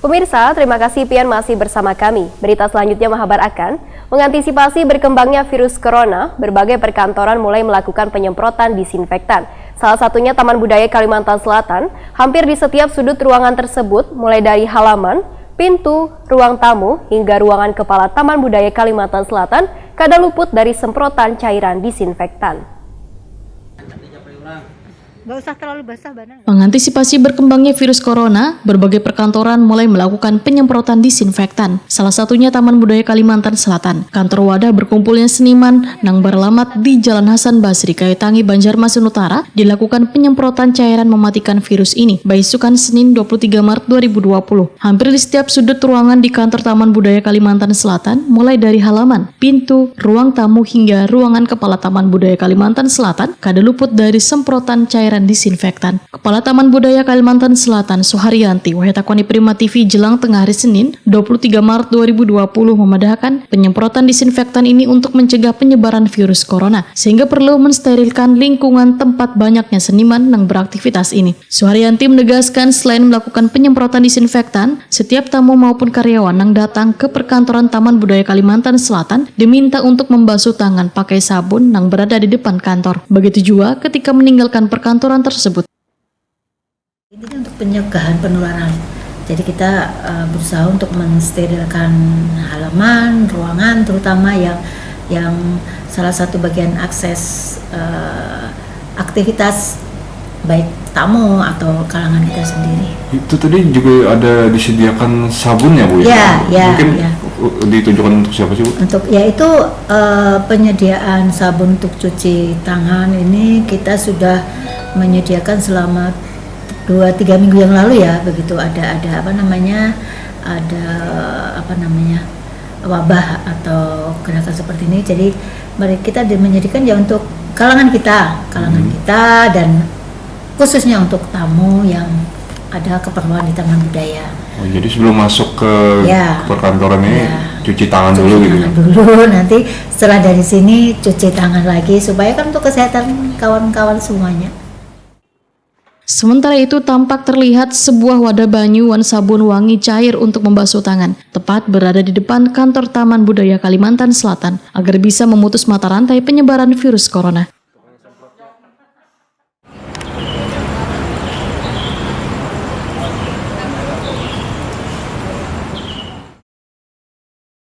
Pemirsa, terima kasih Pian masih bersama kami. Berita selanjutnya menghabar akan mengantisipasi berkembangnya virus corona, berbagai perkantoran mulai melakukan penyemprotan disinfektan. Salah satunya Taman Budaya Kalimantan Selatan. Hampir di setiap sudut ruangan tersebut, mulai dari halaman, pintu, ruang tamu, hingga ruangan kepala Taman Budaya Kalimantan Selatan, kada luput dari semprotan cairan disinfektan. Nggak usah terlalu basah, Bana. Mengantisipasi berkembangnya virus corona, berbagai perkantoran mulai melakukan penyemprotan disinfektan. Salah satunya Taman Budaya Kalimantan Selatan. Kantor wadah berkumpulnya seniman nang beralamat di Jalan Hasan Basri, Kayetangi, Banjarmasin Utara, dilakukan penyemprotan cairan mematikan virus ini. Baisukan Senin 23 Maret 2020. Hampir di setiap sudut ruangan di kantor Taman Budaya Kalimantan Selatan, mulai dari halaman, pintu, ruang tamu hingga ruangan kepala Taman Budaya Kalimantan Selatan, kada luput dari semprotan cairan disinfektan. Kepala Taman Budaya Kalimantan Selatan, Suharyanti, Wahetakoni Prima TV jelang tengah hari Senin, 23 Maret 2020 memadahkan penyemprotan disinfektan ini untuk mencegah penyebaran virus corona, sehingga perlu mensterilkan lingkungan tempat banyaknya seniman yang beraktivitas ini. Suharyanti menegaskan selain melakukan penyemprotan disinfektan, setiap tamu maupun karyawan yang datang ke perkantoran Taman Budaya Kalimantan Selatan diminta untuk membasuh tangan pakai sabun yang berada di depan kantor. Begitu juga ketika meninggalkan perkantoran tersebut. Ini untuk pencegahan penularan. Jadi kita berusaha untuk mensterilkan halaman, ruangan, terutama yang salah satu bagian akses aktivitas baik tamu atau kalangan kita sendiri. Itu tadi juga ada disediakan sabun ya, Bu? Ya, mungkin ya. Ditujukan untuk siapa sih, Bu? Untuk yaitu penyediaan sabun untuk cuci tangan ini kita sudah menyediakan selama 2-3 minggu yang lalu ya, begitu ada wabah atau gerakan seperti ini. Jadi kita menyediakan ya untuk kalangan kita dan khususnya untuk tamu yang ada keperluan di Taman Budaya. Oh, jadi sebelum masuk ke perkantoran ini cuci tangan dulu gitu. Cuci tangan dulu, nanti setelah dari sini cuci tangan lagi supaya kan untuk kesehatan kawan-kawan semuanya. Sementara itu tampak terlihat sebuah wadah banyu dan sabun wangi cair untuk membasuh tangan, tepat berada di depan kantor Taman Budaya Kalimantan Selatan, agar bisa memutus mata rantai penyebaran virus corona.